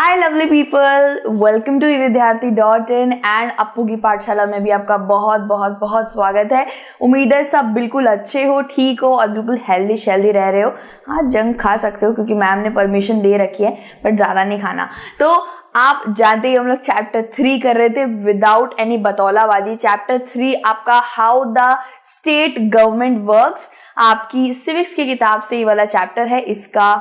Hi lovely people, welcome to विद्यार्थी.in and Appu की पाठशाला में भी आपका बहुत बहुत बहुत स्वागत है। उम्मीद है सब बिल्कुल अच्छे हो, ठीक हो और बिल्कुल हेल्दी शेल्दी रह रहे हो। हाँ, जंक खा सकते हो क्योंकि मैम ने परमिशन दे रखी है, बट ज़्यादा नहीं खाना। तो आप जानते ही हम लोग चैप्टर 3 कर रहे थे विदाउट एनी बतौलाबाजी। चैप्टर 3 आपका how the state government works, आपकी सिविक्स की किताब से ये वाला चैप्टर है। इसका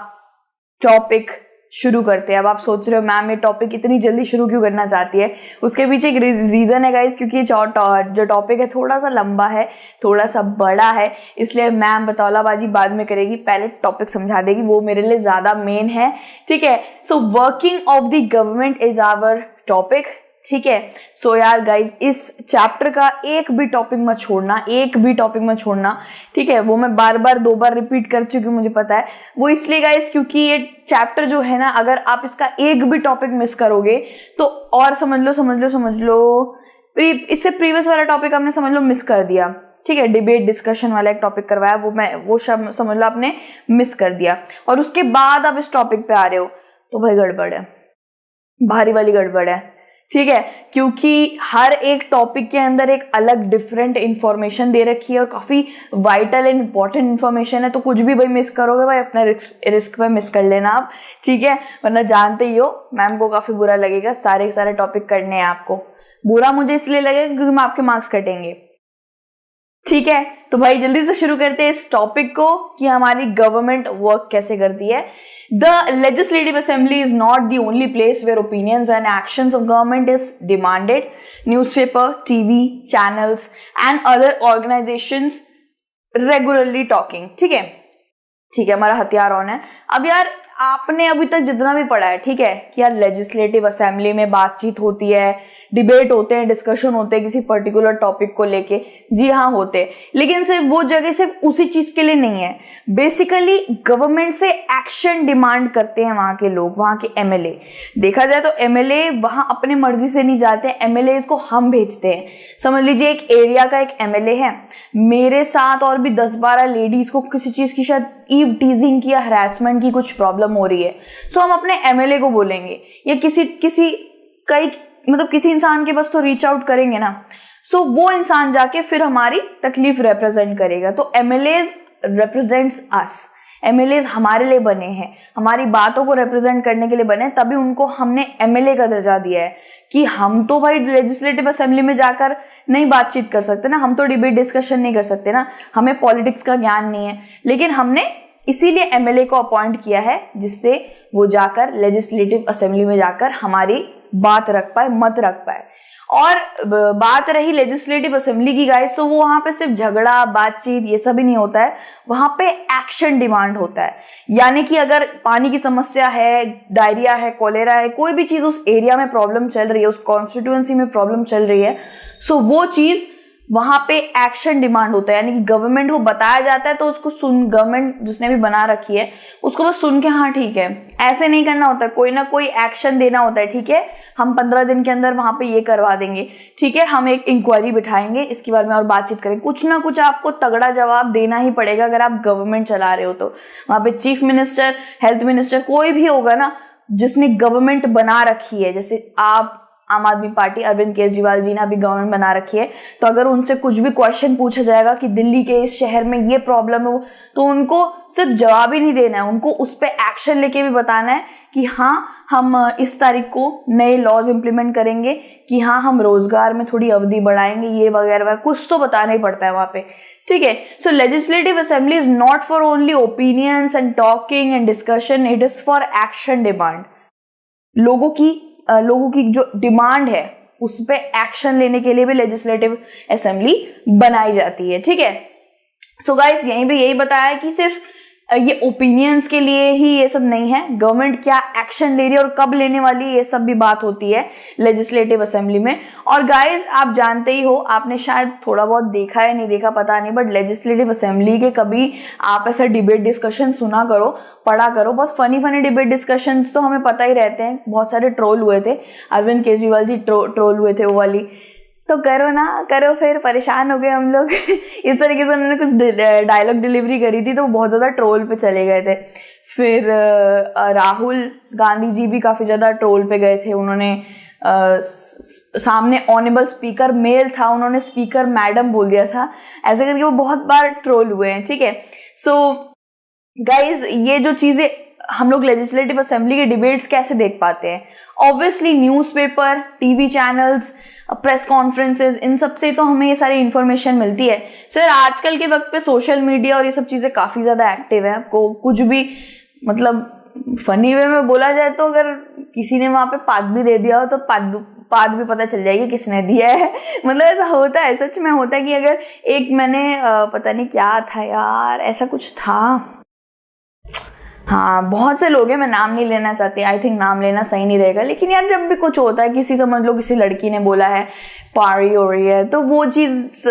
टॉपिक शुरू करते हैं। अब आप सोच रहे हो मैम ये टॉपिक इतनी जल्दी शुरू क्यों करना चाहती है? उसके पीछे एक रीजन है गाइस, क्योंकि जो टॉपिक है थोड़ा सा लंबा है, थोड़ा सा बड़ा है, इसलिए मैम बतौलाबाजी बाद में करेगी, पहले टॉपिक समझा देगी, वो मेरे लिए ज्यादा मेन है। ठीक है, so working of the government is our topic. ठीक है, सो यार गाइज इस चैप्टर का एक भी टॉपिक मत छोड़ना, ठीक है। वो मैं बार बार 2 बार रिपीट कर चुकी हूँ, मुझे पता है। वो इसलिए गाइज क्योंकि ये चैप्टर जो है ना, अगर आप इसका एक भी टॉपिक मिस करोगे तो और समझ लो इससे प्रीवियस वाला टॉपिक आपने समझ लो मिस कर दिया। ठीक है, डिबेट डिस्कशन वाला एक टॉपिक करवाया, वो समझ लो आपने मिस कर दिया, और उसके बाद आप इस टॉपिक पे आ रहे हो तो भाई गड़बड़ है, भारी वाली गड़बड़ है। ठीक है, क्योंकि हर एक टॉपिक के अंदर एक अलग डिफरेंट इंफॉर्मेशन दे रखी है और काफी वाइटल एंड इंपॉर्टेंट इंफॉर्मेशन है। तो कुछ भी भाई मिस करोगे भाई अपना रिस्क पे मिस कर लेना आप, ठीक है, वरना जानते ही हो मैम को काफी बुरा लगेगा। सारे टॉपिक करने हैं आपको। बुरा मुझे इसलिए लगेगा क्योंकि मैं आपके मार्क्स कटेंगे। ठीक है, तो भाई जल्दी से शुरू करते हैं इस टॉपिक को कि हमारी गवर्नमेंट वर्क कैसे करती है। The legislative assembly is not the only place where opinions and actions of government is demanded. Newspaper, TV, channels and other organizations regularly talking. ठीक है, हमारा हथियार ऑन है। अब यार आपने अभी तक जितना भी पढ़ा है, ठीक है, कि यार लेजिस्लेटिव असेंबली में बातचीत होती है, डिबेट होते हैं, डिस्कशन होते हैं किसी पर्टिकुलर टॉपिक को लेके। जी हाँ, होते हैं, लेकिन सिर्फ वो जगह सिर्फ उसी चीज के लिए नहीं है। बेसिकली गवर्नमेंट से एक्शन डिमांड करते हैं वहां के लोग, वहां के एमएलए। देखा जाए तो एमएलए वहां अपने मर्जी से नहीं जाते, एमएलए को हम भेजते हैं। समझ लीजिए एक एरिया का एक एमएलए है, मेरे साथ और भी 10-12 लेडीज को किसी चीज की शायद ईव टीजिंग की या हरासमेंट की कुछ प्रॉब्लम हो रही है, सो हम अपने एमएलए को बोलेंगे, या किसी इंसान के पास तो रीच आउट करेंगे ना। सो वो इंसान जाके फिर हमारी तकलीफ रिप्रेजेंट करेगा। तो एमएलए रिप्रेजेंट्स अस, एमएलए हमारे लिए बने हैं, हमारी बातों को रिप्रेजेंट करने के लिए बने, तभी उनको हमने एमएलए का दर्जा दिया है। कि हम तो भाई लेजिस्लेटिव असेंबली में जाकर नहीं बातचीत कर सकते ना, हम तो डिबेट डिस्कशन नहीं कर सकते ना, हमें पॉलिटिक्स का ज्ञान नहीं है, लेकिन हमने इसीलिए एमएलए को अपॉइंट किया है जिससे वो जाकर लेजिस्लेटिव असेंबली में जाकर हमारी बात रख पाए, मत रख पाए। और बात रही लेजिस्लेटिव असेंबली की गाइस, तो वो वहां पे सिर्फ झगड़ा बातचीत ये सब ही नहीं होता है, वहां पे एक्शन डिमांड होता है। यानी कि अगर पानी की समस्या है, डायरिया है, कोलेरा है, कोई भी चीज उस एरिया में प्रॉब्लम चल रही है, उस कॉन्स्टिट्यूएंसी में प्रॉब्लम चल रही है, सो वो चीज वहां पे एक्शन डिमांड होता है। यानी कि गवर्नमेंट को बताया जाता है तो उसको गवर्नमेंट जिसने भी बना रखी है उसको बस सुन के हाँ ठीक है, ऐसे नहीं करना होता है, कोई ना कोई एक्शन देना होता है। ठीक है, हम 15 दिन के अंदर वहां पे ये करवा देंगे, ठीक है, हम एक इंक्वायरी बिठाएंगे, इसके बारे में और बातचीत करेंगे, कुछ ना कुछ आपको तगड़ा जवाब देना ही पड़ेगा अगर आप गवर्नमेंट चला रहे हो। तो वहां पे चीफ मिनिस्टर, हेल्थ मिनिस्टर, कोई भी होगा ना जिसने गवर्नमेंट बना रखी है, जैसे आप आम आदमी पार्टी अरविंद केजरीवाल जी ने अभी गवर्नमेंट बना रखी है, तो अगर उनसे कुछ भी क्वेश्चन पूछा जाएगा कि दिल्ली के इस शहर में ये प्रॉब्लम है, तो उनको सिर्फ जवाब ही नहीं देना है, उनको उस पर एक्शन लेके भी बताना है कि हाँ हम इस तारीख को नए लॉज इंप्लीमेंट करेंगे, कि हाँ हम रोजगार में थोड़ी अवधि बढ़ाएंगे, ये वगैरह कुछ तो बताना ही पड़ता है वहां पे। ठीक है, so legislative assembly is not for only opinions and talking and discussion, it is for action demand. लोगों की जो डिमांड है उस पे एक्शन लेने के लिए भी लेजिस्लेटिव असेंबली बनाई जाती है। ठीक है, सो गाइस यहीं पे यही बताया कि सिर्फ ये ओपिनियंस के लिए ही ये सब नहीं है, गवर्नमेंट क्या एक्शन ले रही है और कब लेने वाली है, ये सब भी बात होती है लेजिस्लेटिव असेंबली में। और गाइस आप जानते ही हो, आपने शायद थोड़ा बहुत देखा है, नहीं देखा पता नहीं, बट लेजिस्लेटिव असेंबली के कभी आप ऐसा डिबेट डिस्कशन सुना करो, पढ़ा करो। बहुत फनी डिबेट डिस्कशंस तो हमें पता ही रहते हैं, बहुत सारे ट्रोल हुए थे, अरविंद केजरीवाल जी ट्रोल हुए थे वो वाली। तो करो ना करो, फिर परेशान हो गए हम लोग। इस तरीके से उन्होंने कुछ डायलॉग डिलीवरी करी थी तो वो बहुत ज़्यादा ट्रोल पे चले गए थे। फिर राहुल गांधी जी भी काफ़ी ज़्यादा ट्रोल पे गए थे। उन्होंने सामने ऑनेबल स्पीकर मेल था, उन्होंने स्पीकर मैडम बोल दिया था, ऐसे करके वो बहुत बार ट्रोल हुए हैं। ठीक है, सो गाइज ये जो चीज़ें हम लोग लेजिस्लेटिव असेंबली के डिबेट्स कैसे देख पाते हैं? Obviously newspaper, TV channels, press conferences, इन सब से तो हमें ये सारी इन्फॉर्मेशन मिलती है। सर आजकल के वक्त पे सोशल मीडिया और ये सब चीज़ें काफ़ी ज़्यादा एक्टिव है। आपको कुछ भी मतलब फनी वे में बोला जाए तो अगर किसी ने वहाँ पे पाद भी दे दिया हो तो पाद भी पता चल जाएगी किसने दिया है। मतलब ऐसा होता है, सच में होता है कि अगर एक मैंने पता नहीं क्या था यार, ऐसा कुछ था, हाँ बहुत से लोग हैं, मैं नाम नहीं लेना चाहती, आई थिंक नाम लेना सही नहीं रहेगा, लेकिन यार जब भी कुछ होता है, किसी समझ लो किसी लड़की ने बोला है पारी हो रही है, तो वो चीज़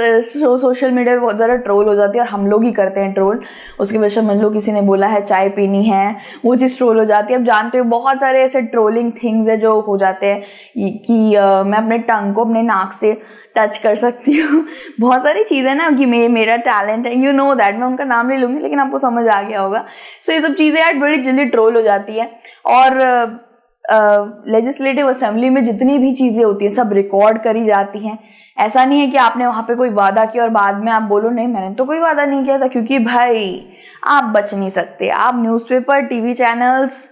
सोशल मीडिया पे बहुत ज़्यादा ट्रोल हो जाती है और हम लोग ही करते हैं ट्रोल। उसके बाद समझ लो किसी ने बोला है चाय पीनी है, वो चीज़ ट्रोल हो जाती है। अब जानते हो बहुत सारे ऐसे ट्रोलिंग थिंग्स है जो हो जाते हैं कि मैं अपने टंग को अपने नाक से टच कर सकती हूँ। बहुत सारी चीज़ें ना कि मेरा टैलेंट है, यू नो दैट, मैं उनका नाम नहीं लूँगी लेकिन आपको समझ आ गया होगा। सो ये सब चीज़ें यार बड़ी जल्दी ट्रोल हो जाती है। और लेजिस्लेटिव असेंबली में जितनी भी चीज़ें होती हैं सब रिकॉर्ड करी जाती हैं। ऐसा नहीं है कि आपने वहाँ पे कोई वादा किया और बाद में आप बोलो नहीं मैंने तो कोई वादा नहीं किया था, क्योंकि भाई आप बच नहीं सकते, आप न्यूज़पेपर, टीवी चैनल्स,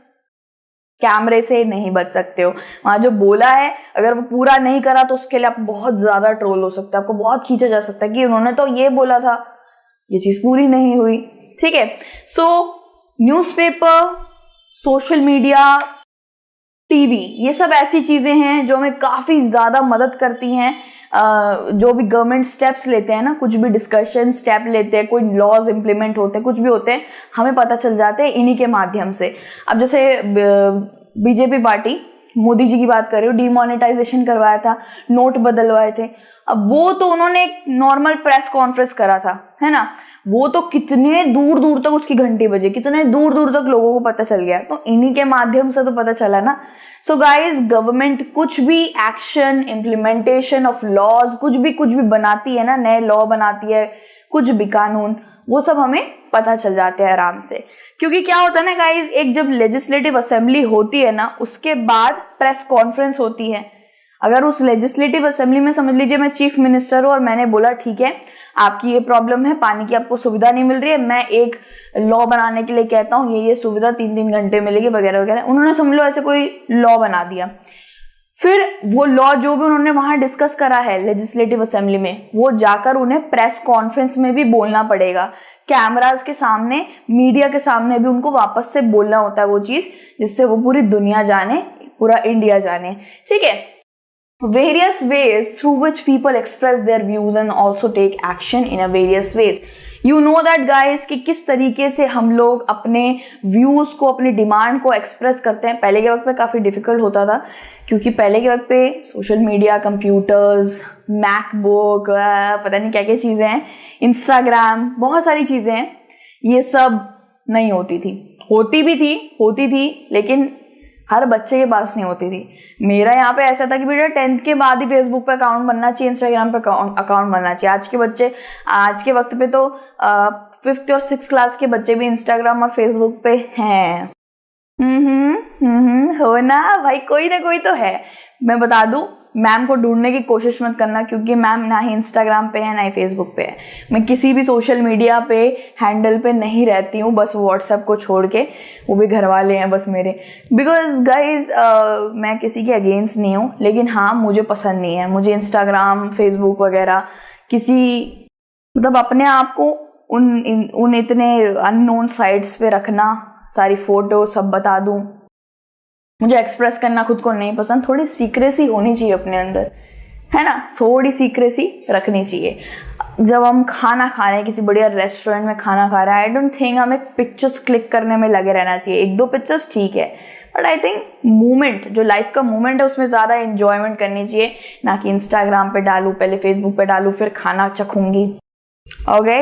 कैमरे से नहीं बच सकते हो। वहाँ जो बोला है अगर वो पूरा नहीं करा तो उसके लिए आप बहुत ज़्यादा ट्रोल हो सकता है, आपको बहुत खींचा जा सकता है कि उन्होंने तो ये बोला था, ये चीज़ पूरी नहीं हुई। ठीक है, सो न्यूज़पेपर, सोशल मीडिया, टीवी, ये सब ऐसी चीज़ें हैं जो हमें काफ़ी ज़्यादा मदद करती हैं। जो भी गवर्नमेंट स्टेप्स लेते हैं ना, कुछ भी डिस्कशन स्टेप लेते हैं, कोई लॉज इम्प्लीमेंट होते हैं, कुछ भी होते हैं, हमें पता चल जाते हैं इन्हीं के माध्यम से। अब जैसे बीजेपी पार्टी, मोदी जी की बात कर रही हूँ, डिमोनेटाइजेशन करवाया था, नोट बदलवाए थे। अब वो तो उन्होंने एक नॉर्मल प्रेस कॉन्फ्रेंस करा था, है ना, वो तो कितने दूर दूर तक उसकी घंटी बजे, कितने दूर दूर तक लोगों को पता चल गया, तो इन्हीं के माध्यम से तो पता चला ना। सो गाइज गवर्नमेंट कुछ भी एक्शन, इम्प्लीमेंटेशन ऑफ लॉज, कुछ भी बनाती है ना, नए लॉ बनाती है, कुछ भी कानून, वो सब हमें पता चल जाते हैं आराम से। क्योंकि क्या होता है ना गाइज, एक जब लेजिस्लेटिव असेंबली होती है ना, उसके बाद प्रेस कॉन्फ्रेंस होती है। अगर उस लेजिस्लेटिव असेंबली में समझ लीजिए मैं चीफ मिनिस्टर हूँ और मैंने बोला ठीक है आपकी ये प्रॉब्लम है, पानी की आपको सुविधा नहीं मिल रही है, मैं एक लॉ बनाने के लिए कहता हूँ ये सुविधा 3-3 घंटे मिलेगी वगैरह वगैरह, उन्होंने समझ लो ऐसे कोई लॉ बना दिया। फिर वो लॉ जो भी उन्होंने वहां डिस्कस करा है लेजिस्लेटिव असेंबली में, वो जाकर उन्हें प्रेस कॉन्फ्रेंस में भी बोलना पड़ेगा, कैमरास के सामने, मीडिया के सामने भी उनको वापस से बोलना होता है वो चीज, जिससे वो पूरी दुनिया जाने, पूरा इंडिया जाने। ठीक है, various ways through which people express their views and also take action in a various ways. You know that guys कि किस तरीके से हम लोग अपने व्यूज को, अपनी डिमांड को एक्सप्रेस करते हैं। पहले के वक्त पे काफ़ी डिफिकल्ट होता था, क्योंकि पहले के वक्त पे सोशल मीडिया, कंप्यूटर्स, मैकबुक, पता नहीं क्या क्या चीज़ें हैं, इंस्टाग्राम, बहुत सारी चीज़ें हैं, ये सब नहीं होती होती थी लेकिन हर बच्चे के पास नहीं होती थी। मेरा यहाँ पे ऐसा था कि बेटा 10th के बाद ही फेसबुक पे अकाउंट बनना चाहिए, इंस्टाग्राम पे अकाउंट बनना चाहिए। आज के बच्चे, आज के वक्त पे तो 5th और 6th क्लास के बच्चे भी इंस्टाग्राम और फेसबुक पे हैं। हो ना भाई, कोई ना कोई तो है। मैं बता दूं, मैम को ढूंढने की कोशिश मत करना, क्योंकि मैम ना ही इंस्टाग्राम पे है ना ही फेसबुक पे है। मैं किसी भी सोशल मीडिया पे हैंडल पे नहीं रहती हूँ, बस व्हाट्सएप को छोड़ के, वो भी घर वाले हैं बस मेरे। बिकॉज गाइज मैं किसी के अगेंस्ट नहीं हूँ, लेकिन हाँ मुझे पसंद नहीं है, मुझे इंस्टाग्राम, फेसबुक वगैरह किसी मतलब अपने आप को उन इतने अननोन साइट्स पे रखना, सारी फोटो सब बता दूं, मुझे एक्सप्रेस करना खुद को नहीं पसंद। थोड़ी सीक्रेसी होनी चाहिए अपने अंदर, है ना, थोड़ी सीक्रेसी रखनी चाहिए। जब हम खाना खा रहे हैं, किसी बढ़िया रेस्टोरेंट में खाना खा रहे हैं, आई डोंट थिंक हमें पिक्चर्स क्लिक करने में लगे रहना चाहिए। 1-2 पिक्चर्स ठीक है, बट आई थिंक मूवमेंट, जो लाइफ का मूवमेंट है उसमें ज़्यादा एंजॉयमेंट करनी चाहिए, ना कि इंस्टाग्राम पे डालूँ, पहले फेसबुक पे डालूँ, फिर खाना चखूंगी। ओके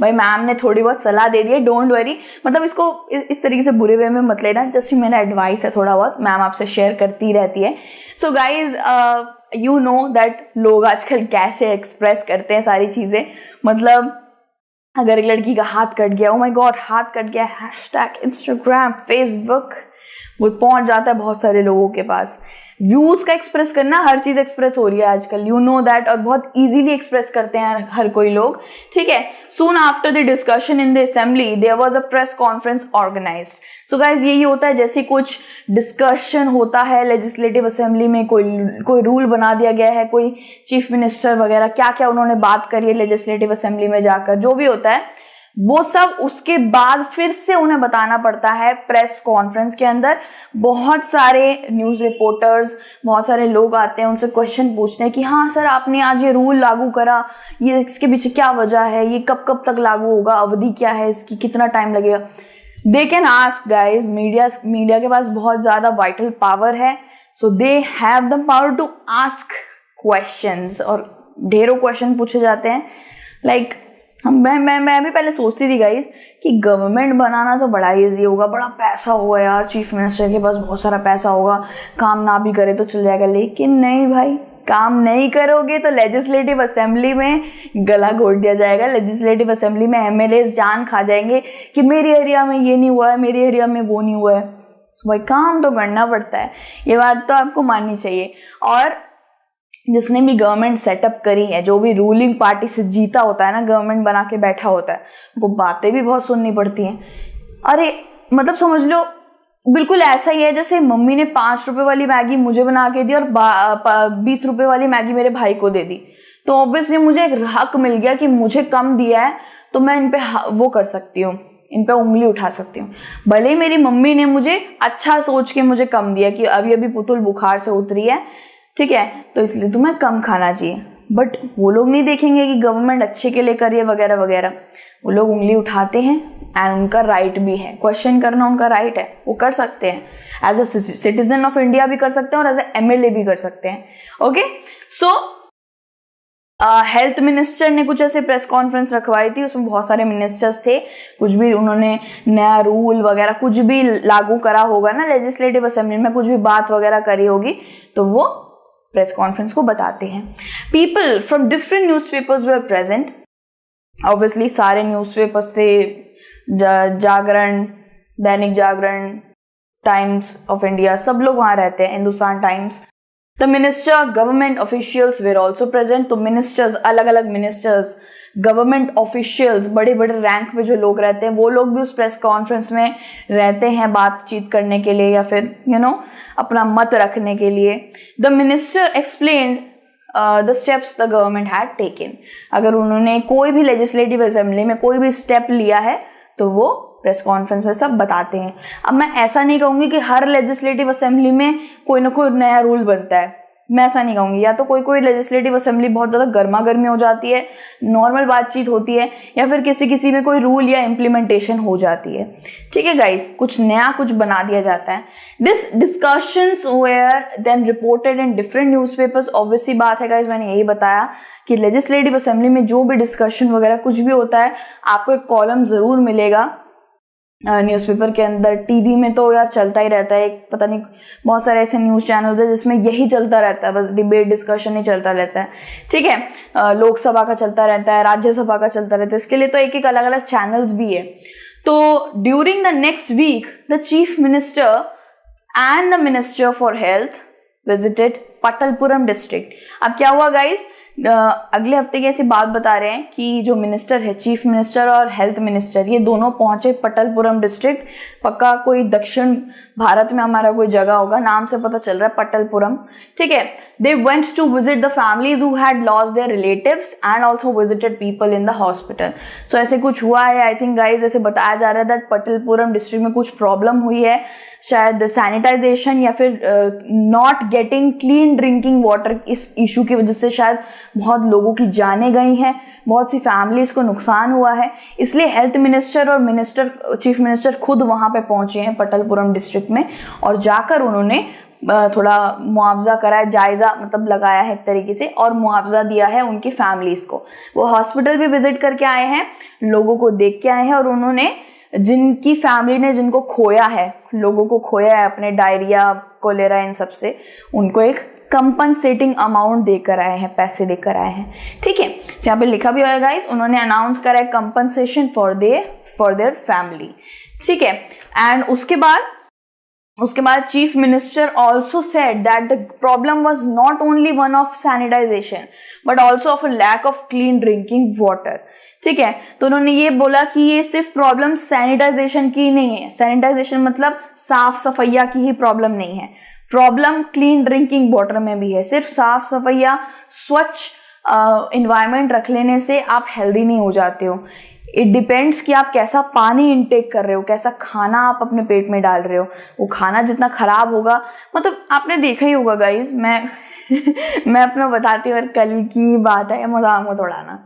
भाई, मैम ने थोड़ी बहुत सलाह दे दी है, डोंट वरी, मतलब इसको इस तरीके से बुरे वे में मत लेना, जस्ट मेरा एडवाइस है, थोड़ा बहुत मैम आपसे शेयर करती रहती है। So guys you know that लोग आजकल कैसे एक्सप्रेस करते हैं सारी चीज़ें, मतलब अगर एक लड़की का हाथ कट गया, ओ माय गॉड हाथ कट गया, हैशटैग इंस्टाग्राम फेसबुक, वो पहुंच जाता है बहुत सारे लोगों के पास। व्यूज का एक्सप्रेस करना, हर चीज एक्सप्रेस हो रही है आजकल, यू नो दैट, और बहुत इजीली एक्सप्रेस करते हैं हर कोई लोग, ठीक है। Soon after the discussion in the assembly there was a press conference organised. So guys यही होता है, जैसे कुछ डिस्कशन होता है लेजिस्लेटिव असेंबली में, कोई रूल बना दिया गया है, कोई चीफ मिनिस्टर वगैरह क्या क्या उन्होंने बात करी है लेजिस्लेटिव असेंबली में जाकर, जो भी होता है वो सब उसके बाद फिर से उन्हें बताना पड़ता है प्रेस कॉन्फ्रेंस के अंदर। बहुत सारे न्यूज रिपोर्टर्स, बहुत सारे लोग आते हैं, उनसे क्वेश्चन पूछते हैं कि हाँ सर आपने आज ये रूल लागू करा, ये इसके पीछे क्या वजह है, ये कब कब तक लागू होगा, अवधि क्या है इसकी, कितना टाइम लगेगा। They can ask guys, media के पास बहुत ज्यादा वाइटल पावर है, so they have the power to ask questions, और ढेरों क्वेश्चन पूछे जाते हैं। लाइक मैं भी पहले सोचती थी गाइस कि गवर्नमेंट बनाना तो बड़ा इजी होगा, बड़ा पैसा होगा यार, चीफ मिनिस्टर के पास बहुत सारा पैसा होगा, काम ना भी करे तो चल जाएगा। लेकिन नहीं भाई, काम नहीं करोगे तो लेजिस्लेटिव असेंबली में गला घोट दिया जाएगा। लेजिस्लेटिव असेंबली में एमएलएस जान खा जाएंगे कि मेरे एरिया में ये नहीं हुआ है, मेरे एरिया में वो नहीं हुआ है। तो भाई काम तो करना पड़ता है, ये बात तो आपको माननी चाहिए। और जिसने भी गवर्नमेंट सेटअप करी है, जो भी रूलिंग पार्टी से जीता होता है ना, गवर्नमेंट बना के बैठा होता है, उनको बातें भी बहुत सुननी पड़ती हैं। अरे मतलब समझ लो बिल्कुल ऐसा ही है जैसे मम्मी ने 5 रुपए वाली मैगी मुझे बना के दी और 20 रुपए वाली मैगी मेरे भाई को दे दी, तो ऑब्वियसली मुझे एक हक मिल गया कि मुझे कम दिया है तो मैं इन पे वो कर सकती हूँ, इन पे उंगली उठा सकती हूँ। भले ही मेरी मम्मी ने मुझे अच्छा सोच के मुझे कम दिया कि अभी अभी पुतुल बुखार से उतरी है, ठीक है, तो इसलिए तुम्हें कम खाना चाहिए, बट वो लोग नहीं देखेंगे कि गवर्नमेंट अच्छे के लिए करिए वगैरह वगैरह। वो लोग उंगली उठाते हैं, एंड उनका राइट भी है, क्वेश्चन करना उनका राइट है, वो कर सकते हैं। As a citizen of India भी कर सकते हैं और एज ए एमएलए भी कर सकते हैं। ओके, सो हेल्थ मिनिस्टर ने कुछ ऐसे प्रेस कॉन्फ्रेंस रखवाई थी, उसमें बहुत सारे मिनिस्टर्स थे, कुछ भी उन्होंने नया रूल वगैरह कुछ भी लागू करा होगा ना लेजिस्लेटिव असेंबली में, कुछ भी बात वगैरह करी होगी, तो वो प्रेस कॉन्फ्रेंस को बताते हैं। People from different newspapers were present, obviously सारे न्यूज़पेपर्स से, जागरण, Dainik Jagran, times of India, सब लोग वहां रहते हैं, Hindustan times. The minister, government officials were also present. तो मिनिस्टर्स, अलग अलग मिनिस्टर्स, गवर्नमेंट ऑफिशियल्स, बड़े बड़े रैंक पे जो लोग रहते हैं वो लोग भी उस प्रेस कॉन्फ्रेंस में रहते हैं बातचीत करने के लिए या फिर अपना मत रखने के लिए। The minister explained the steps the government had taken. अगर उन्होंने कोई भी लेजिस्लेटिव असेंबली में कोई भी स्टेप लिया है तो वो प्रेस कॉन्फ्रेंस में सब बताते हैं। अब मैं ऐसा नहीं कहूंगी कि हर लेजिस्लेटिव असेंबली में कोई ना कोई नया रूल बनता है, मैं ऐसा नहीं कहूंगी। या तो कोई लेजिस्लेटिव असेंबली बहुत ज्यादा गर्मा गर्मी हो जाती है, नॉर्मल बातचीत होती है, या फिर किसी में कोई रूल या इम्प्लीमेंटेशन हो जाती है, ठीक है गाइस, कुछ नया कुछ बना दिया जाता है। This discussions were then reported in different newspapers. Obviously बात है गाइस, मैंने यही बताया कि लेजिस्लेटिव असेंबली में जो भी डिस्कशन वगैरह कुछ भी होता है, आपको एक कॉलम जरूर मिलेगा न्यूज़पेपर के अंदर। टीवी में तो यार चलता ही रहता है, एक पता नहीं बहुत सारे ऐसे न्यूज़ चैनल्स है जिसमें यही चलता रहता है, बस डिबेट डिस्कशन ही चलता रहता है, ठीक है। लोकसभा का चलता रहता है, राज्यसभा का चलता रहता है, इसके लिए तो एक एक अलग अलग चैनल्स भी है। तो during the next week the chief minister and the minister for health visited Patalpuram district. अब क्या हुआ गाइस, अगले हफ्ते की ऐसी बात बता रहे हैं कि जो मिनिस्टर है, चीफ मिनिस्टर और हेल्थ मिनिस्टर, ये दोनों पहुंचे पटलपुरम डिस्ट्रिक्ट। पक्का कोई दक्षिण भारत में हमारा कोई जगह होगा, नाम से पता चल रहा है पटलपुरम, ठीक है। They went to visit the families who had lost their relatives and also visited people in the hospital. So ऐसे कुछ हुआ है, आई थिंक गाइज, ऐसे बताया जा रहा है दैट पटलपुरम डिस्ट्रिक्ट में कुछ प्रॉब्लम हुई है, शायद सैनिटाइजेशन या फिर not getting clean drinking water, इस इशू की वजह से शायद बहुत लोगों की जानें गई हैं, बहुत सी फैमिलीज को नुकसान हुआ है। इसलिए हेल्थ मिनिस्टर और चीफ मिनिस्टर खुद वहां पे पहुंचे हैं पटलपुरम डिस्ट्रिक्ट में, और जाकर उन्होंने थोड़ा मुआवजा करा है, जायजा मतलब लगाया है एक तरीके से, और मुआवजा दिया है उनकी फैमिलीज को। वो हॉस्पिटल भी विजिट करके आए हैं, लोगों को देख के आए हैं, और उन्होंने जिनकी फैमिली ने जिनको खोया है, लोगों को खोया है अपने डायरिया कोलेरा इन सब से, उनको एक कंपनसेटिंग अमाउंट देकर आए हैं, पैसे देकर आए हैं। ठीक है, तो यहाँ पे लिखा भी हुआ है गाइस, उन्होंने अनाउंस करा है कंपनसेशन फॉर देयर फैमिली। ठीक है, एंड उसके बाद chief minister also said that the problem was not only one of sanitisation but also of a lack of clean drinking water. ठीक है, तो उन्होंने ये बोला कि ये सिर्फ प्रॉब्लम सैनिटाइजेशन की नहीं है, सैनिटाइजेशन मतलब साफ सफैया की ही प्रॉब्लम नहीं है, प्रॉब्लम क्लीन ड्रिंकिंग वाटर में भी है। सिर्फ साफ सफैया स्वच्छ इन्वायरमेंट रख लेने से आप हेल्दी नहीं हो जाते हो। इट डिपेंड्स कि आप कैसा पानी इनटेक कर रहे हो, कैसा खाना आप अपने पेट में डाल रहे हो। वो खाना जितना खराब होगा, मतलब आपने देखा ही होगा गाइज, मैं अपना बताती हूँ, कल की बात है, मजाक मत उड़ाना।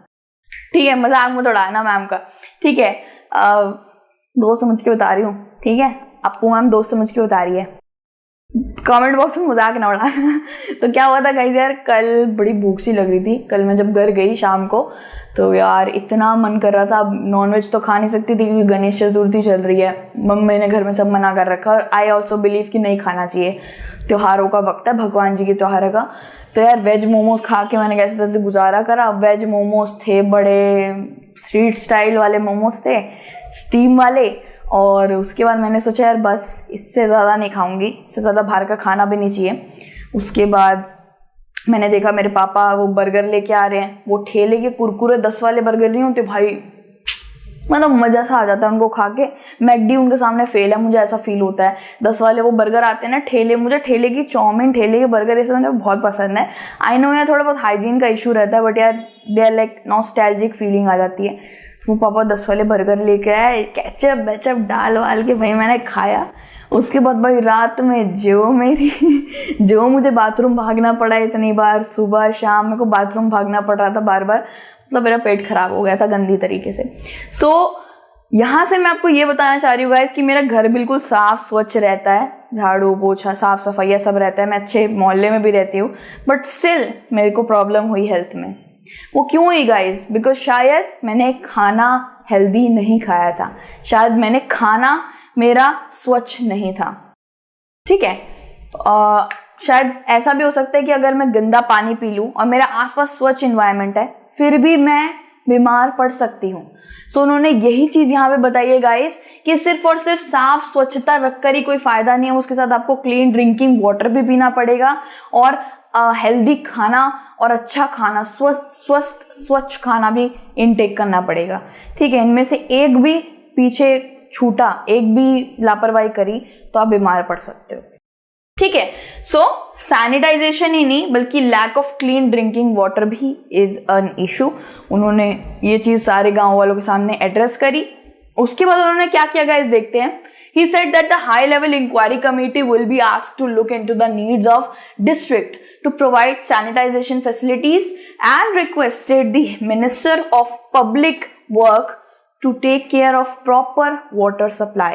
ठीक है, मजाक मत उड़ाना मैम का। ठीक है, दोस्त समझ के बता रही हूँ। ठीक है, अप्पू मैम दोस्त समझ के बता रही है, कमेंट बॉक्स में मजाक ना उड़ाना। तो क्या हुआ था गाइस यार, कल बड़ी भूख सी लग रही थी। कल मैं जब घर गई शाम को, तो यार इतना मन कर रहा था। अब नॉनवेज तो खा नहीं सकती थी क्योंकि गणेश चतुर्थी चल रही है, मम्मी ने घर में सब मना कर रखा। और आई ऑल्सो बिलीव कि नहीं खाना चाहिए, त्योहारों का वक्त है, भगवान जी के त्योहार का। तो यार वेज मोमोज खा के मैंने कैसे तैसे गुजारा करा। वेज मोमोज थे, बड़े स्ट्रीट स्टाइल वाले मोमोज थे, स्टीम वाले। और उसके बाद मैंने सोचा यार बस इससे ज़्यादा नहीं खाऊंगी, इससे ज़्यादा बाहर का खाना भी नहीं चाहिए। उसके बाद मैंने देखा मेरे पापा वो बर्गर लेके आ रहे हैं, वो ठेले के कुरकुरे 10 वाले बर्गर नहीं होते भाई, मतलब मज़ा सा आ जाता है उनको खा के। मैकडी उनके सामने फेल है, मुझे ऐसा फील होता है। 10 वाले वो बर्गर आते हैं ना ठेले, मुझे ठेले की चाउमीन, ठेले के बर्गर ये सब मुझे बहुत पसंद है। आई नो यार थोड़ा बहुत हाइजीन का इशू रहता है, बट यार they are like nostalgic feeling आ जाती है। वो पापा 10 वाले बर्गर लेके आए, केचप वेचप डाल वाल के भाई मैंने खाया। उसके बाद भाई रात में जो मुझे बाथरूम भागना पड़ा इतनी बार, सुबह शाम मेरे को बाथरूम भागना पड़ रहा था बार बार, मतलब मेरा पेट खराब हो गया था गंदी तरीके से। सो यहाँ से मैं आपको ये बताना चाह रही हूँ गाइस कि मेरा घर बिल्कुल साफ स्वच्छ रहता है, झाड़ू पोछा साफ सफाइया सब रहता है, मैं अच्छे मोहल्ले में भी रहती हूँ, बट स्टिल मेरे को प्रॉब्लम हुई हेल्थ में। वो क्यों हुई गाइस? बिकॉज शायद मैंने खाना हेल्दी नहीं खाया था, शायद मैंने खाना मेरा स्वच्छ नहीं था। ठीक है, शायद ऐसा भी हो सकता है कि अगर मैं गंदा पानी पी लूं और मेरा आसपास स्वच्छ इन्वायरमेंट है, फिर भी मैं बीमार पड़ सकती हूँ। सो उन्होंने यही चीज यहाँ पे बताई है गाइस कि सिर्फ और सिर्फ साफ स्वच्छता रखकर ही कोई फायदा नहीं है, उसके साथ आपको क्लीन ड्रिंकिंग वाटर भी पीना पड़ेगा और हेल्दी खाना और अच्छा खाना, स्वच्छ खाना भी इनटेक करना पड़ेगा। ठीक है, इनमें से एक भी पीछे छूटा, एक भी लापरवाही करी तो आप बीमार पड़ सकते हो। ठीक है, सो सैनिटाइजेशन ही नहीं बल्कि lack of clean drinking water भी इज एन इशू। उन्होंने ये चीज सारे गांव वालों के सामने एड्रेस करी। उसके बाद उन्होंने क्या किया गाइस, देखते हैं। He said that the high-level inquiry committee will be asked to look into the needs of district to provide sanitization facilities and requested the Minister of Public Work to take care of proper water supply.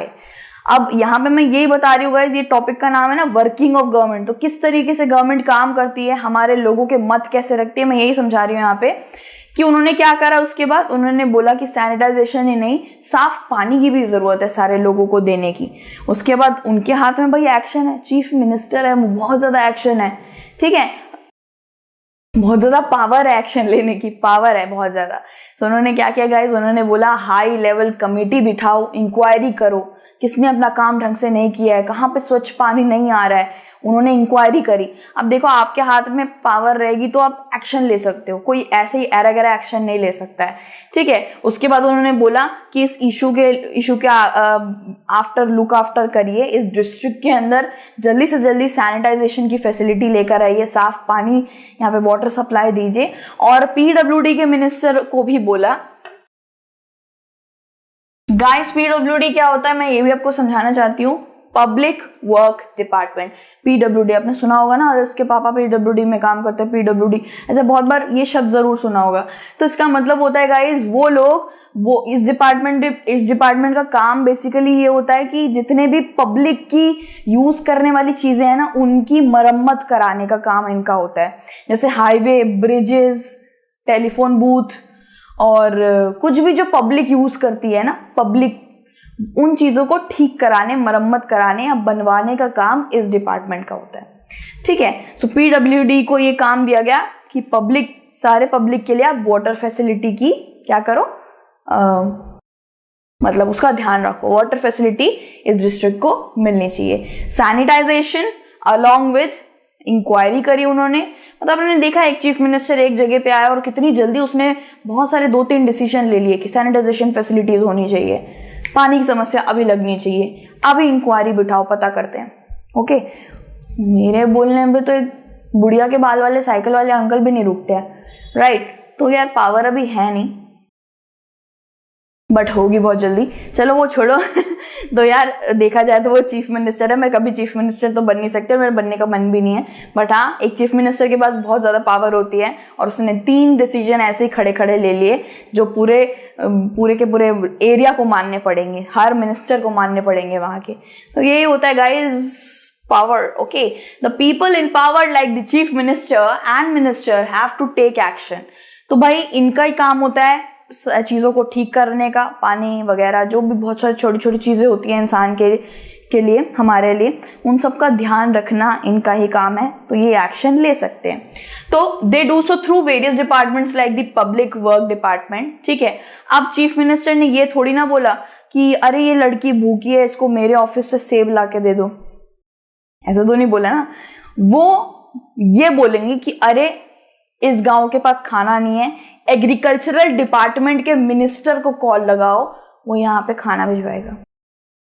अब यहाँ पे मैं यही बता रही हूँ guys, ये topic का नाम है ना वर्किंग ऑफ गवर्नमेंट। तो किस तरीके से गवर्नमेंट काम करती है, हमारे लोगों के मत कैसे रखती है, मैं यही समझा रही हूँ यहाँ पे कि उन्होंने क्या करा। उसके बाद उन्होंने बोला कि सैनिटाइजेशन ही नहीं, साफ पानी की भी जरूरत है सारे लोगों को देने की। उसके बाद उनके हाथ में भाई एक्शन है, चीफ मिनिस्टर है, बहुत ज्यादा एक्शन है। ठीक है, बहुत ज्यादा पावर है, एक्शन लेने की पावर है बहुत ज्यादा। तो उन्होंने क्या किया गाइस, उन्होंने बोला हाई लेवल कमेटी बिठाओ, इंक्वायरी करो, किसने अपना काम ढंग से नहीं किया है, कहाँ पे स्वच्छ पानी नहीं आ रहा है, उन्होंने इंक्वायरी करी। अब देखो आपके हाथ में पावर रहेगी तो आप एक्शन ले सकते हो, कोई ऐसे ही एरा गैरा एक्शन नहीं ले सकता है। ठीक है, उसके बाद उन्होंने बोला कि इस इशू के आफ्टर लुक आफ्टर करिए, इस डिस्ट्रिक्ट के अंदर जल्दी से जल्दी सैनिटाइजेशन की फैसिलिटी लेकर आइए, साफ पानी यहाँ पे वाटर सप्लाई दीजिए। और पीडब्ल्यूडी के मिनिस्टर को भी बोला। गाइस पीडब्ल्यूडी क्या होता है मैं ये भी आपको समझाना चाहती हूँ, पब्लिक वर्क डिपार्टमेंट, पीडब्ल्यूडी आपने सुना होगा ना, और उसके पापा पीडब्ल्यूडी में काम करते हैं, पीडब्ल्यूडी ऐसे बहुत बार ये शब्द जरूर सुना होगा। तो इसका मतलब होता है गाइस वो लोग, वो इस डिपार्टमेंट का काम बेसिकली ये होता है कि जितने भी पब्लिक की यूज करने वाली चीजें हैं ना, उनकी मरम्मत कराने का काम इनका होता है। जैसे हाईवे, ब्रिजेस, टेलीफोन बूथ और कुछ भी जो पब्लिक यूज करती है ना, पब्लिक, उन चीजों को ठीक कराने, मरम्मत कराने या बनवाने का काम इस डिपार्टमेंट का होता है। ठीक है, सो पीडब्ल्यूडी को ये काम दिया गया कि पब्लिक, सारे पब्लिक के लिए आप वाटर फैसिलिटी की क्या करो, मतलब उसका ध्यान रखो, वाटर फैसिलिटी इस डिस्ट्रिक्ट को मिलनी चाहिए। सैनिटाइजेशन अलोंग विद इंक्वायरी करी उन्होंने, मतलब उन्होंने देखा एक चीफ मिनिस्टर एक जगह पे आया और कितनी जल्दी उसने बहुत सारे 2-3 डिसीजन ले लिए कि सैनिटाइजेशन फैसिलिटीज होनी चाहिए, पानी की समस्या अभी लगनी चाहिए, अभी इंक्वायरी बिठाओ, पता करते हैं। ओके, मेरे बोलने में तो एक बुढ़िया के बाल वाले साइकिल वाले अंकल भी नहीं रुकते हैं, राइट? तो यार पावर अभी है नहीं, बट होगी बहुत जल्दी। चलो वो छोड़ो तो यार देखा जाए तो वो चीफ मिनिस्टर है, मैं कभी चीफ मिनिस्टर तो बन नहीं सकती और मेरा बनने का मन भी नहीं है, बट हाँ एक चीफ मिनिस्टर के पास बहुत ज़्यादा पावर होती है और उसने 3 डिसीजन ऐसे ही खड़े खड़े ले लिए जो पूरे के पूरे एरिया को मानने पड़ेंगे, हर मिनिस्टर को मानने पड़ेंगे वहाँ के। तो यही होता है guys, power. Okay, the people in power like the chief minister and minister have to take action. तो भाई इनका ही काम होता है चीज़ों को ठीक करने का, पानी वगैरह जो भी बहुत सारी छोटी छोटी चीज़ें होती हैं इंसान के लिए, हमारे लिए, उन सब का ध्यान रखना इनका ही काम है, तो ये एक्शन ले सकते हैं। तो they do so through various departments like the public work department. ठीक है, अब चीफ मिनिस्टर ने ये थोड़ी ना बोला कि अरे ये लड़की भूखी है, इसको मेरे ऑफिस से सेब ला के दे दो, ऐसा तो नहीं बोला ना। वो ये बोलेंगे कि अरे इस गांव के पास खाना नहीं है, एग्रीकल्चरल डिपार्टमेंट के मिनिस्टर को कॉल लगाओ, वो यहाँ पे खाना भिजवाएगा।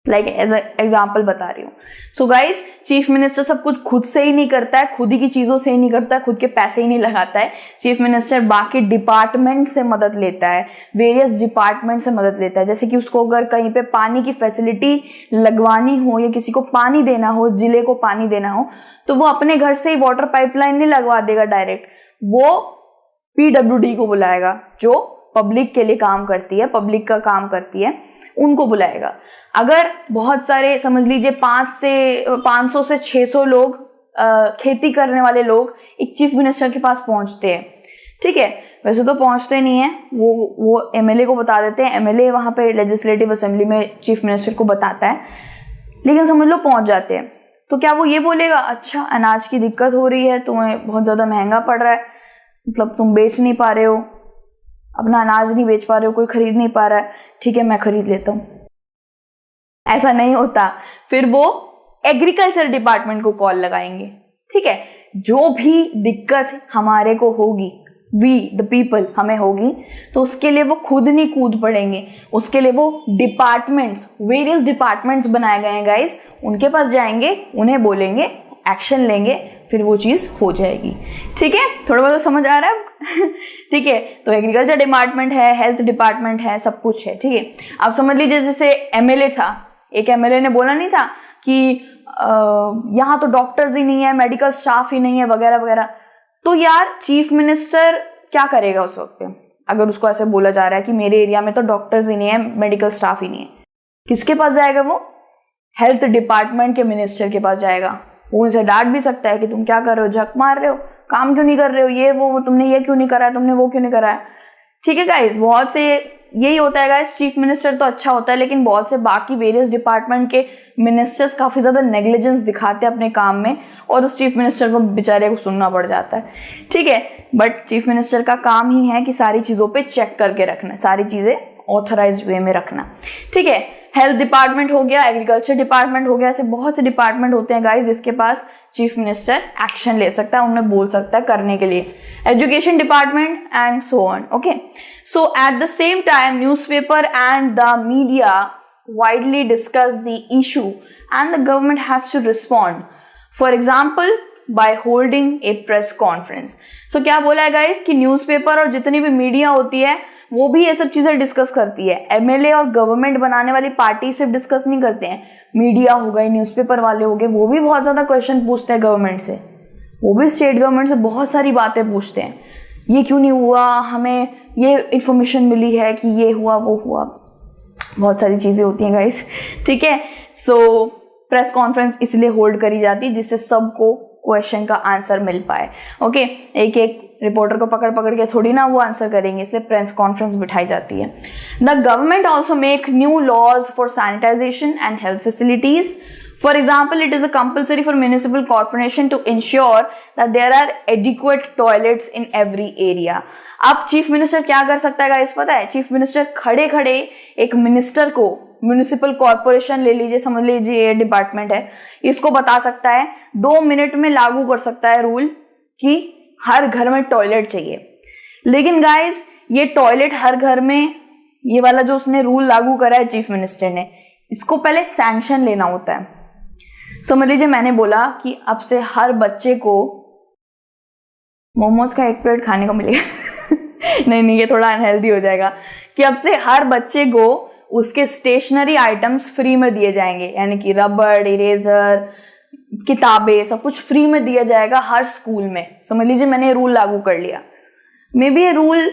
लाइक एज एग्जाम्पल बता रही हूँ। सो गाइस, चीफ मिनिस्टर सब कुछ खुद से ही नहीं करता है, खुद ही की चीजों से ही नहीं करता है, खुद के पैसे ही नहीं लगाता है। चीफ मिनिस्टर बाकी डिपार्टमेंट से मदद लेता है, वेरियस डिपार्टमेंट से मदद लेता है। जैसे कि उसको अगर कहीं पे पानी की फैसिलिटी लगवानी हो या किसी को पानी देना हो, जिले को पानी देना हो, तो वो अपने घर से ही वाटर पाइपलाइन नहीं लगवा देगा डायरेक्ट, वो पीडब्ल्यूडी को बुलाएगा जो पब्लिक के लिए काम करती है, पब्लिक का काम करती है, उनको बुलाएगा। अगर बहुत सारे, समझ लीजिए 500 से 600 लोग खेती करने वाले लोग एक चीफ मिनिस्टर के पास पहुंचते हैं, ठीक है, वैसे तो पहुंचते नहीं है, वो एमएलए को बता देते हैं, एमएलए वहां पे लेजिस्लेटिव असेंबली में चीफ मिनिस्टर को बताता है, लेकिन समझ लो पहुंच जाते हैं। तो क्या वो ये बोलेगा अच्छा अनाज की दिक्कत हो रही है, तुम्हें बहुत ज्यादा महंगा पड़ रहा है, मतलब तुम बेच नहीं पा रहे हो, अपना अनाज नहीं बेच पा रहे हो, कोई खरीद नहीं पा रहा है, ठीक है मैं खरीद लेता हूँ, ऐसा नहीं होता। फिर वो एग्रीकल्चर डिपार्टमेंट को कॉल लगाएंगे। ठीक है, जो भी दिक्कत हमारे को होगी, वी द पीपल, हमें होगी, तो उसके लिए वो खुद नहीं कूद पड़ेंगे, उसके लिए वो डिपार्टमेंट्स, वेरियस डिपार्टमेंट्स बनाए गए हैं गाइस, उनके पास जाएंगे, उन्हें बोलेंगे, एक्शन लेंगे, फिर वो चीज हो जाएगी। ठीक है, थोड़ा बहुत समझ आ रहा है ठीक है, तो एग्रीकल्चर डिपार्टमेंट है, हेल्थ डिपार्टमेंट है, सब कुछ है। ठीक है, अब समझ लीजिए जैसे एमएलए था, एक एमएलए ने बोला नहीं था कि यहाँ तो डॉक्टर्स ही नहीं है, मेडिकल स्टाफ ही नहीं है, वगैरह वगैरह, तो यार चीफ मिनिस्टर क्या करेगा उस वक्त पे? अगर उसको ऐसे बोला जा रहा है कि मेरे एरिया में तो डॉक्टर्स ही नहीं है, मेडिकल स्टाफ ही नहीं है, किसके पास जाएगा वो? हेल्थ डिपार्टमेंट के मिनिस्टर के पास जाएगा। वो उनसे डांट भी सकता है कि तुम क्या कर रहे हो, झक मार रहे हो, काम क्यों नहीं कर रहे हो, ये वो तुमने ये क्यों नहीं करा है, तुमने वो क्यों नहीं करा है। ठीक है गाइस, बहुत से यही होता है गाइस, चीफ मिनिस्टर तो अच्छा होता है, लेकिन बहुत से बाकी वेरियस डिपार्टमेंट के मिनिस्टर्स काफी ज्यादा नेग्लिजेंस दिखाते हैं अपने काम में, और उस चीफ मिनिस्टर को बेचारे को सुनना पड़ जाता है। ठीक है, बट चीफ मिनिस्टर का काम ही है कि सारी चीजों पे चेक करके रखना, सारी चीजें ऑथराइज्ड वे में रखना। ठीक है, हेल्थ डिपार्टमेंट हो गया, एग्रीकल्चर डिपार्टमेंट हो गया, ऐसे बहुत से डिपार्टमेंट होते हैं गाइस जिसके पास चीफ मिनिस्टर एक्शन ले सकता है, उन्हें बोल सकता है करने के लिए। Education department and so on. Okay, so at the same time newspaper and the media widely discuss the issue and the government has to respond, for example by holding a press conference। so क्या बोला है guys कि newspaper और जितनी भी media होती है वो भी ये सब चीजें डिस्कस करती है। एमएलए और गवर्नमेंट बनाने वाली पार्टी सिर्फ डिस्कस नहीं करते हैं, मीडिया हो गए, न्यूज़पेपर वाले हो गए, वो भी बहुत ज्यादा क्वेश्चन पूछते हैं गवर्नमेंट से, वो भी स्टेट गवर्नमेंट से बहुत सारी बातें पूछते हैं, ये क्यों नहीं हुआ, हमें ये इंफॉर्मेशन मिली है कि ये हुआ वो हुआ, बहुत सारी चीजें होती हैं गाइस। ठीक है, सो प्रेस कॉन्फ्रेंस इसलिए होल्ड करी जाती है जिससे सबको क्वेश्चन का आंसर मिल पाए। ओके, एक एक रिपोर्टर को पकड़ पकड़ के थोड़ी ना वो आंसर करेंगे, इसलिए प्रेस कॉन्फ्रेंस बिठाई जाती है। The government also make new laws for sanitisation and health facilities. For example, it is a compulsory for municipal corporation to ensure that there are adequate toilets in every area. अब chief minister क्या कर सकता है guys पता है? Chief minister खड़े खड़े एक मिनिस्टर को, म्यूनिसिपल कॉर्पोरेशन ले लीजिए, समझ लीजिए ये डिपार्टमेंट है, इसको बता सकता है 2 मिनट में लागू कर सकता है रूल कि हर घर में टॉयलेट चाहिए। लेकिन गाइस ये टॉयलेट हर घर में, ये वाला जो उसने रूल लागू करा है चीफ मिनिस्टर ने, इसको पहले सैंक्शन लेना होता है। समझ लीजिए मैंने बोला कि अब से हर बच्चे को मोमोज का 1 प्लेट खाने को मिलेगा नहीं ये थोड़ा अनहेल्दी हो जाएगा, कि अब से हर बच्चे को उसके स्टेशनरी आइटम्स फ्री में दिए जाएंगे, यानी कि रबड़, इरेजर, किताबें, सब कुछ फ्री में दिया जाएगा हर स्कूल में। समझ लीजिए मैंने ये रूल लागू कर लिया। मे बी ये रूल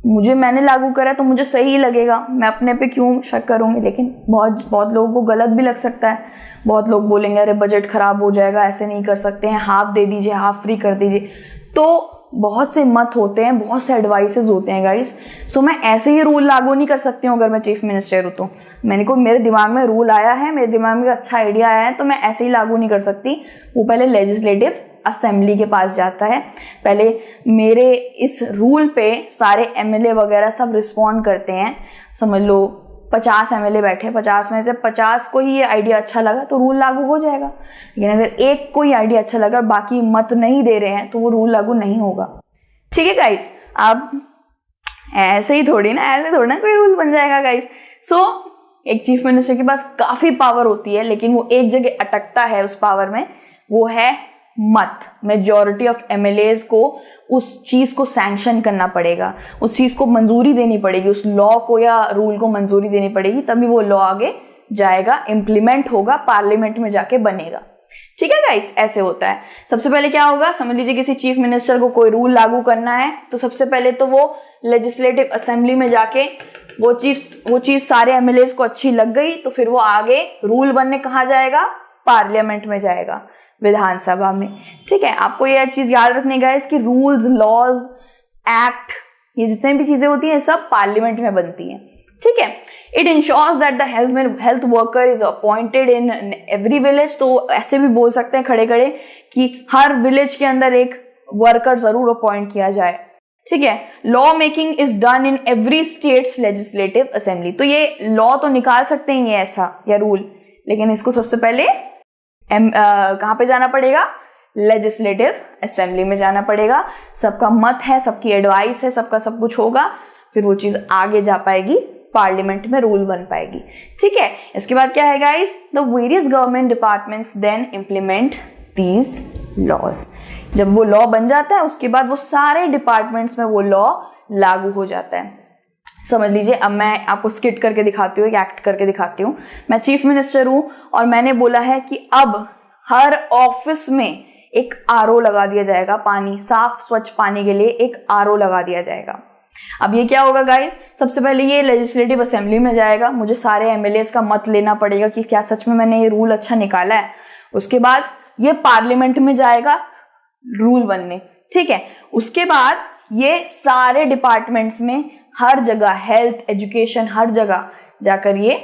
मैंने लागू करा तो मुझे सही लगेगा, मैं अपने पे क्यों शक करूंगी, लेकिन बहुत लोगों को गलत भी लग सकता है। बहुत लोग बोलेंगे अरे बजट खराब हो जाएगा, ऐसे नहीं कर सकते हैं, हाफ दे दीजिए, हाफ फ्री कर दीजिए। तो बहुत से मत होते हैं, बहुत से एडवाइसेस होते हैं गाइस। सो मैं ऐसे ही रूल लागू नहीं कर सकती हूँ अगर मैं चीफ मिनिस्टर हूँ तो। मेरे दिमाग में रूल आया है, मेरे दिमाग में अच्छा आइडिया आया है, तो मैं ऐसे ही लागू नहीं कर सकती। वो पहले लेजिस्लेटिव असेंबली के पास जाता है। पहले मेरे इस रूल पे सारे एमएलए वगैरह सब रिस्पॉन्ड करते हैं। समझ लो 50 एमएलए बैठे, 50 में से 50 को ही ये आइडिया अच्छा लगा तो रूल लागू हो जाएगा। लेकिन अगर एक को ही आइडिया अच्छा लगा और बाकी मत नहीं दे रहे हैं तो वो रूल लागू नहीं होगा। ठीक है गाइस, अब ऐसे ही थोड़ी ना कोई रूल बन जाएगा गाइस। सो एक चीफ मिनिस्टर के पास काफी पावर होती है, लेकिन वो एक जगह अटकता है उस पावर में, वो है मत। मेजॉरिटी ऑफ एमएलएज को उस चीज को सैंक्शन करना पड़ेगा, उस चीज को मंजूरी देनी पड़ेगी, उस लॉ को या रूल को मंजूरी देनी पड़ेगी, तभी वो लॉ आगे जाएगा, इंप्लीमेंट होगा, पार्लियामेंट में जाके बनेगा। ठीक है गाइस, ऐसे होता है। सबसे पहले क्या होगा, समझ लीजिए किसी चीफ मिनिस्टर को कोई रूल लागू करना है तो सबसे पहले तो वो लेजिस्लेटिव असेंबली में जाके वो चीज सारे एमएलएज को अच्छी लग गई तो फिर वो आगे रूल बनने कहाँ जाएगा, पार्लियामेंट में जाएगा, विधानसभा में। ठीक है, आपको ये चीज याद रखनी गाइस कि रूल्स, लॉज, एक्ट, ये जितने भी चीजें होती हैं सब पार्लियामेंट में बनती हैं। ठीक है, it ensures that the health worker is appointed in every village. तो ऐसे भी बोल सकते हैं खड़े खड़े कि हर विलेज के अंदर एक वर्कर जरूर अपॉइंट किया जाए। ठीक है, law making is done in every states legislative assembly. तो ये लॉ तो निकाल सकते हैं ये ऐसा या रूल, लेकिन इसको सबसे पहले कहाँ पे जाना पड़ेगा, लेजिस्लेटिव असेंबली में जाना पड़ेगा। सबका मत है, सबकी एडवाइस है, सबका सब कुछ होगा, फिर वो चीज आगे जा पाएगी, पार्लियामेंट में रूल बन पाएगी। ठीक है, इसके बाद क्या है guys, the various government departments then implement these laws. जब वो लॉ बन जाता है उसके बाद वो सारे डिपार्टमेंट्स में वो लॉ लागू हो जाता है। समझ लीजिए अब मैं आपको स्किट करके दिखाती हूँ, एक एक्ट करके दिखाती हूँ। मैं चीफ मिनिस्टर हूँ और मैंने बोला है कि अब हर ऑफिस में एक आरओ लगा दिया जाएगा, पानी, साफ स्वच्छ पानी के लिए एक आरओ लगा दिया जाएगा। अब ये क्या होगा गाइस, सबसे पहले ये लेजिस्लेटिव असेंबली में जाएगा, मुझे सारे एमएलएस का मत लेना पड़ेगा कि क्या सच में मैंने ये रूल अच्छा निकाला है। उसके बाद ये पार्लियामेंट में जाएगा रूल बनने। ठीक है, उसके बाद ये सारे डिपार्टमेंट्स में हर जगह, हेल्थ, एजुकेशन, हर जगह जाकर ये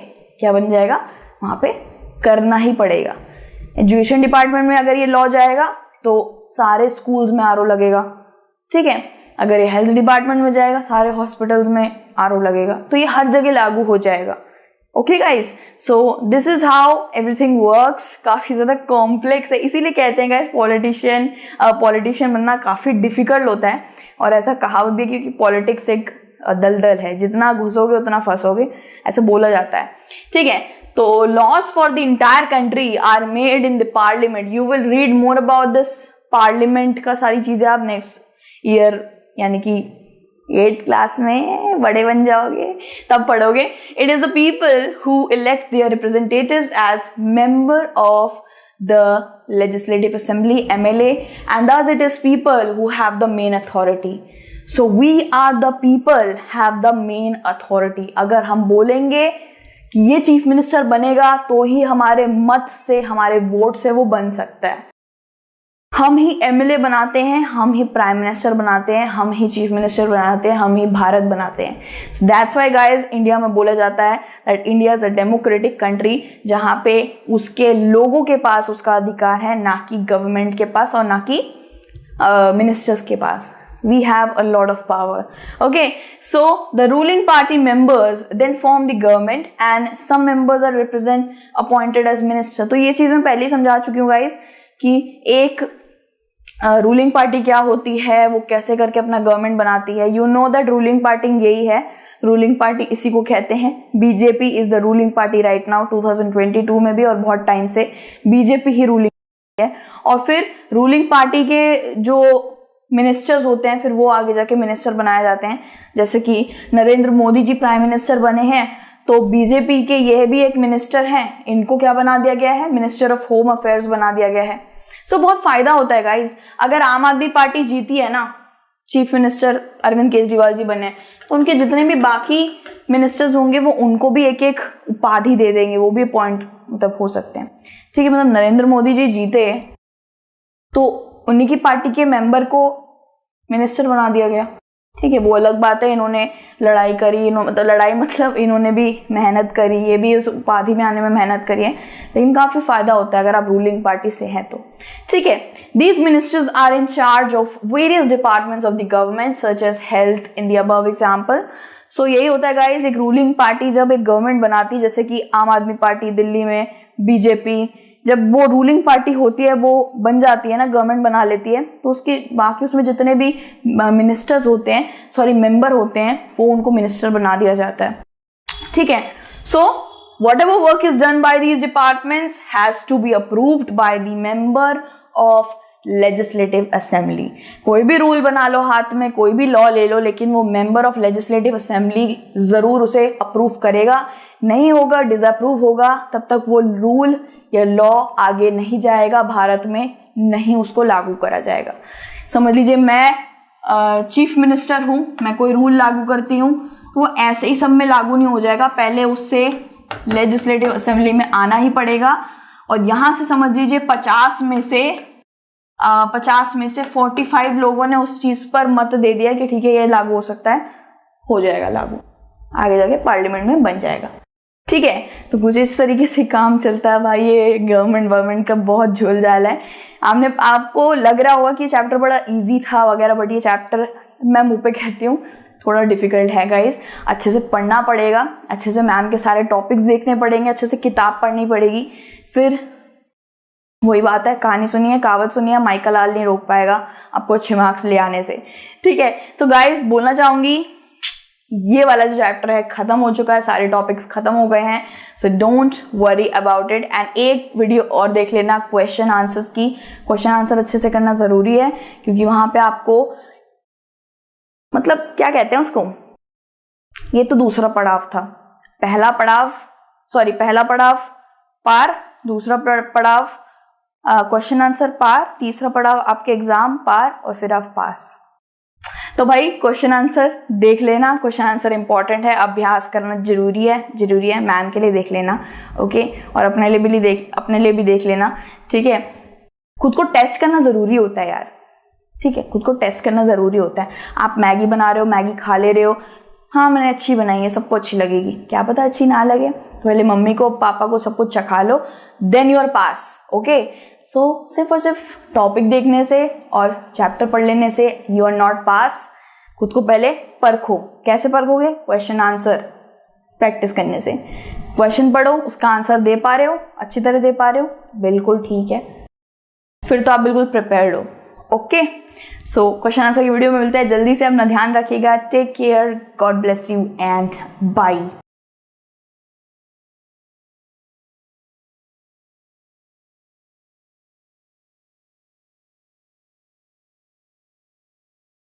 क्या बन जाएगा, वहां पे करना ही पड़ेगा। एजुकेशन डिपार्टमेंट में अगर ये लॉ जाएगा तो सारे स्कूल्स में आरओ लगेगा। ठीक है, अगर ये हेल्थ डिपार्टमेंट में जाएगा सारे हॉस्पिटल्स में आरओ लगेगा, तो ये हर जगह लागू हो जाएगा। Okay guys, so this is how everything works. काफी ज्यादा कॉम्प्लेक्स है, इसीलिए कहते हैं गाइस पॉलिटिशियन बनना काफी डिफिकल्ट होता है। और ऐसा कहावत भी, क्योंकि पॉलिटिक्स एक दलदल है, जितना घुसोगे उतना फंसोगे, ऐसे बोला जाता है। ठीक है, तो laws for the entire country are made in the parliament. You will read more about this parliament का सारी चीजें आप नेक्स्ट ईयर, यानी कि 8th क्लास में बड़े बन जाओगे तब पढ़ोगे। It is the people who elect their representatives as member of the legislative assembly, MLA, and thus it is people who have the main authority. So we are the people have the main authority. अगर हम बोलेंगे कि ये chief minister बनेगा तो ही हमारे मत से, हमारे वोट से वो बन सकता है। हम ही एमएलए बनाते हैं, हम ही प्राइम मिनिस्टर बनाते हैं, हम ही चीफ मिनिस्टर बनाते हैं, हम ही भारत बनाते हैं। दैट्स वाई गाइज इंडिया में बोला जाता है that India is a democratic country, जहाँ पे उसके लोगों के पास उसका अधिकार है, ना कि गवर्नमेंट के पास और ना कि मिनिस्टर्स के पास। We have a lot of power. Okay, so the ruling party members then form the government and some members are appointed as minister. तो ये चीज़ मैं पहले ही समझा चुकी हूँ गाइज कि एक रूलिंग पार्टी क्या होती है, वो कैसे करके अपना गवर्नमेंट बनाती है। You know that ruling party यही है, रूलिंग पार्टी इसी को कहते हैं। BJP is the ruling party right now 2022 में भी, और बहुत टाइम से बीजेपी ही रूलिंग है। और फिर रूलिंग पार्टी के जो मिनिस्टर्स होते हैं फिर वो आगे जाके मिनिस्टर बनाए जाते हैं। जैसे कि नरेंद्र मोदी जी प्राइम मिनिस्टर बने हैं, तो बीजेपी के यह भी एक मिनिस्टर हैं, इनको क्या बना दिया गया है, मिनिस्टर ऑफ होम अफेयर्स बना दिया गया है। सो बहुत फायदा होता है गाइज। अगर आम आदमी पार्टी जीती है ना, चीफ मिनिस्टर अरविंद केजरीवाल जी बने, तो उनके जितने भी बाकी मिनिस्टर्स होंगे वो उनको भी एक एक उपाधि दे देंगे, वो भी अपॉइंट मतलब हो सकते हैं। ठीक है, मतलब नरेंद्र मोदी जी जीते तो उन्हीं की पार्टी के मेंबर को मिनिस्टर बना दिया गया। ठीक है, वो अलग बात है, इन्होंने लड़ाई करी, मतलब इन्होंने भी मेहनत करी, ये भी उस उपाधि में आने में मेहनत करी है, लेकिन काफी फायदा होता है अगर आप रूलिंग पार्टी से हैं तो। ठीक है, these ministers are in charge of various departments of the government such as health in the above example. So यही होता है गाइज, एक रूलिंग पार्टी जब एक गवर्नमेंट बनाती, जैसे कि आम आदमी पार्टी दिल्ली में, बीजेपी, जब वो रूलिंग पार्टी होती है, वो बन जाती है ना, गवर्नमेंट बना लेती है, तो उसके बाकी उसमें जितने भी मिनिस्टर्स होते हैं, मेंबर होते हैं, वो उनको मिनिस्टर बना दिया जाता है। ठीक है, so whatever work is done by these departments has to be approved by the member of legislative assembly. कोई भी रूल बना लो हाथ में, कोई भी लॉ ले लो, लेकिन वो मेंबर ऑफ लेजिस्लेटिव असेंबली जरूर उसे अप्रूव करेगा। नहीं होगा, डिसअप्रूव होगा, तब तक वो रूल या लॉ आगे नहीं जाएगा, भारत में नहीं उसको लागू करा जाएगा। समझ लीजिए मैं चीफ मिनिस्टर हूं, मैं कोई रूल लागू करती हूं, तो वो ऐसे ही सब में लागू नहीं हो जाएगा, पहले उससे लेजिस्लेटिव असेंबली में आना ही पड़ेगा। और यहां से समझ लीजिए 50 में से 45 लोगों ने उस चीज पर मत दे दिया कि ठीक है ये लागू हो सकता है, हो जाएगा लागू, आगे जाके पार्लियामेंट में बन जाएगा। ठीक है, तो कुछ इस तरीके से काम चलता है भाई, ये गवर्नमेंट का बहुत झोल झाल है। आपको लग रहा होगा कि चैप्टर बड़ा इजी था वगैरह, बट ये चैप्टर मैं मुंह पे कहती हूँ थोड़ा डिफिकल्ट है गाइस। अच्छे से पढ़ना पड़ेगा, अच्छे से मैम के सारे टॉपिक्स देखने पड़ेंगे, अच्छे से किताब पढ़नी पड़ेगी। फिर वही बात है, कहानी सुनिए, कहावत सुनिए, माइकल लाल नहीं रोक पाएगा आपको अच्छे मार्क्स ले आने से। ठीक है, सो गाइस बोलना चाहूंगी ये वाला जो चैप्टर है खत्म हो चुका है, सारे टॉपिक्स खत्म हो गए हैं। So don't worry about it. And एक वीडियो और देख लेना क्वेश्चन आंसर्स की। क्वेश्चन आंसर अच्छे से करना जरूरी है, क्योंकि वहां पे आपको मतलब क्या कहते हैं उसको, ये तो दूसरा पड़ाव था, पहला पड़ाव पार, दूसरा पड़ाव क्वेश्चन आंसर पार, तीसरा पड़ाव आपके एग्जाम पार, और फिर आप पास। तो भाई क्वेश्चन आंसर देख लेना, क्वेश्चन आंसर इंपॉर्टेंट है, अभ्यास करना जरूरी है, मैम के लिए देख लेना, ओके, और अपने लिए भी देख लेना। ठीक है, खुद को टेस्ट करना जरूरी होता है यार। ठीक है, खुद को टेस्ट करना जरूरी होता है। आप मैगी बना रहे हो, मैगी खा ले रहे हो, हाँ मैंने अच्छी बनाई है, सबको अच्छी लगेगी, क्या पता अच्छी ना लगे, तो पहले मम्मी को पापा को सबको चखा लो, then you are pass. Okay, so सिर्फ और सिर्फ टॉपिक देखने से और चैप्टर पढ़ लेने से यू आर नॉट पास। खुद को पहले परखो। कैसे परखोगे? क्वेश्चन आंसर प्रैक्टिस करने से। क्वेश्चन पढ़ो, उसका आंसर दे पा रहे हो, अच्छी तरह दे पा रहे हो, बिल्कुल ठीक है, फिर तो आप बिल्कुल प्रिपेयर्ड हो। ओके, सो क्वेश्चन आंसर की वीडियो में मिलते हैं जल्दी से। अपना ध्यान रखिएगा, take care, God bless you and bye.